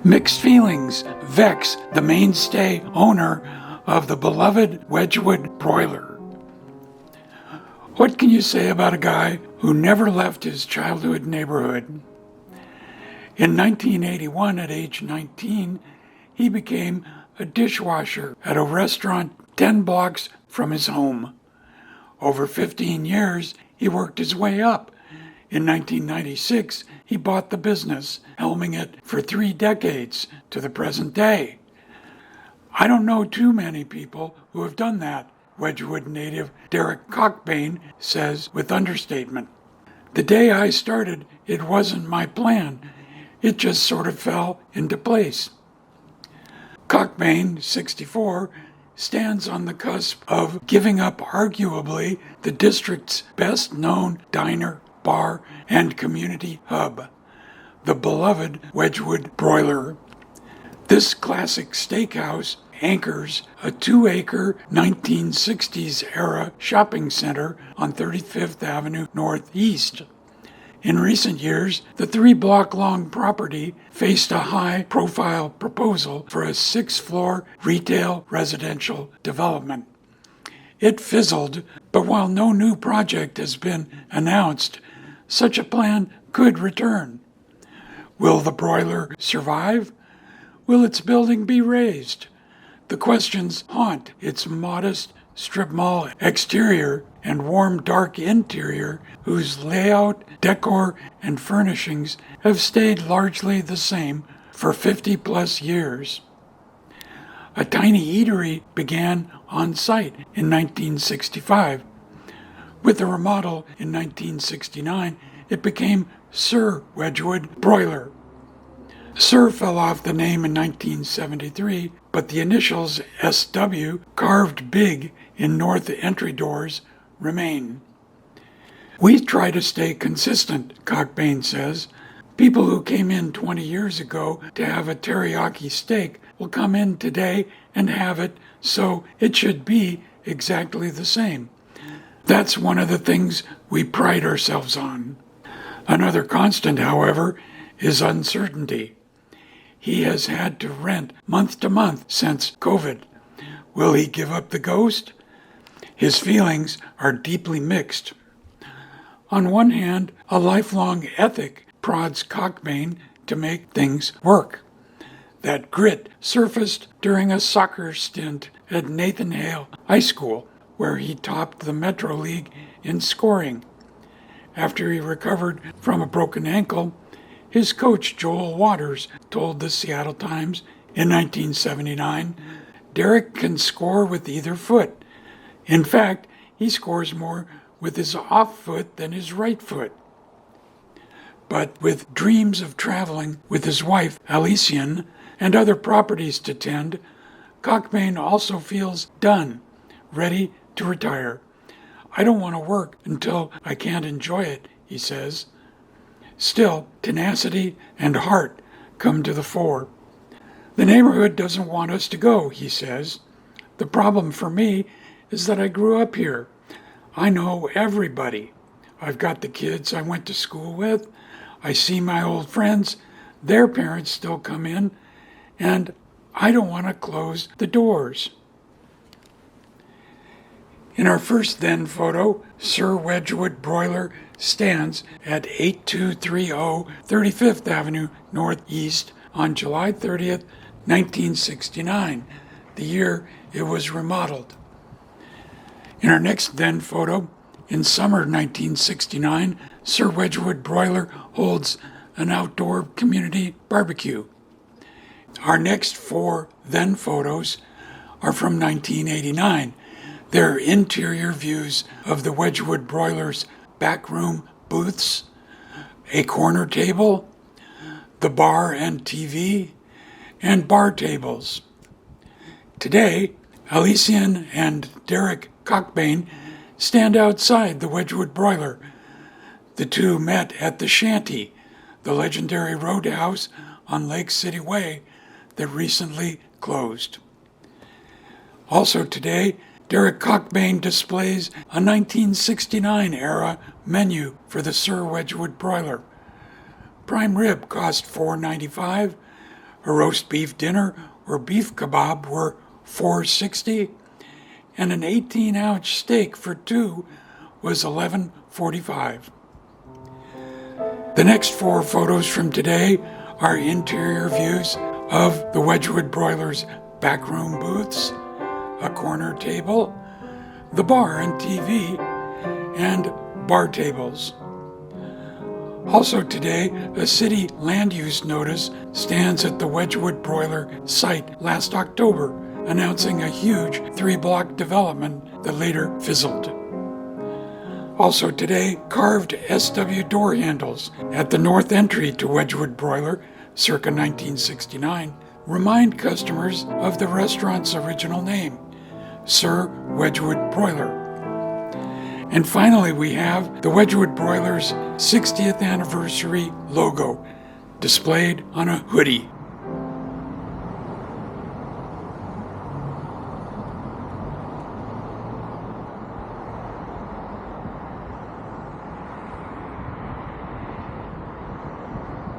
Mixed feelings vex the mainstay owner of the beloved Wedgwood Broiler. What can you say about a guy who never left his childhood neighborhood? In 1981, at age 19, he became a dishwasher at a restaurant 10 blocks from his home. Over 15 years, he worked his way up. In 1996, he bought the business, helming it for 3 decades to the present day. I don't know too many people who have done that, Wedgwood native Derek Cockbane says with understatement. The day I started, it wasn't my plan. It just sort of fell into place. Cockbane, 64, stands on the cusp of giving up arguably the district's best-known diner, bar, and community hub, the beloved Wedgwood Broiler. This classic steakhouse anchors a 2-acre 1960s-era shopping center on 35th Avenue Northeast. In recent years, the 3-block-long property faced a high-profile proposal for a 6-floor retail residential development. It fizzled, but while no new project has been announced, such a plan could return. Will the broiler survive? Will its building be razed? The questions haunt its modest strip mall exterior and warm dark interior, whose layout, decor, and furnishings have stayed largely the same for 50-plus years. A tiny eatery began on site in 1965. With the remodel in 1969, it became Sir Wedgwood Broiler. Sir fell off the name in 1973, but the initials SW, carved big in north entry doors, remain. We try to stay consistent, Cockbane says. People who came in 20 years ago to have a teriyaki steak will come in today and have it, so it should be exactly the same. That's one of the things we pride ourselves on. Another constant, however, is uncertainty. He has had to rent month to month since COVID. Will he give up the ghost? His feelings are deeply mixed. On one hand, a lifelong ethic prods Cockbane to make things work. That grit surfaced during a soccer stint at Nathan Hale High School, where he topped the Metro League in scoring. After he recovered from a broken ankle, his coach Joel Waters told the Seattle Times in 1979, "Derek can score with either foot. In fact, he scores more with his off foot than his right foot." But with dreams of traveling with his wife, Alician, and other properties to tend, Cockbane also feels done, ready to retire. "I don't want to work until I can't enjoy it," he says. Still, tenacity and heart come to the fore. "The neighborhood doesn't want us to go," he says. "The problem for me is that I grew up here. I know everybody. I've got the kids I went to school with. I see my old friends. Their parents still come in, and I don't want to close the doors." In our first then photo, Sir Wedgwood Broiler stands at 8230 35th Avenue Northeast on July 30th, 1969, the year it was remodeled. In our next then photo, in summer 1969, Sir Wedgwood Broiler holds an outdoor community barbecue. Our next 4 then photos are from 1989. They're interior views of the Wedgwood Broiler's backroom booths, a corner table, the bar and TV, and bar tables. Today, Alician and Derek Cockbane stand outside the Wedgwood Broiler. The two met at the Shanty, the legendary roadhouse on Lake City Way that recently closed. Also today, Derek Cockbane displays a 1969-era menu for the Sir Wedgwood Broiler. Prime rib cost $4.95, A roast beef dinner or beef kebab were $4.60, and an 18-ounce steak for two was $11.45. The next four photos from today are interior views of the Wedgwood Broiler's backroom booths, a corner table, the bar and TV, and bar tables. Also today, a city land use notice stands at the Wedgwood Broiler site last October, announcing a huge 3-block development that later fizzled. Also today, carved SW door handles at the north entry to Wedgwood Broiler, circa 1969, remind customers of the restaurant's original name, Sir Wedgwood Broiler. And finally, we have the Wedgwood Broiler's 60th anniversary logo displayed on a hoodie.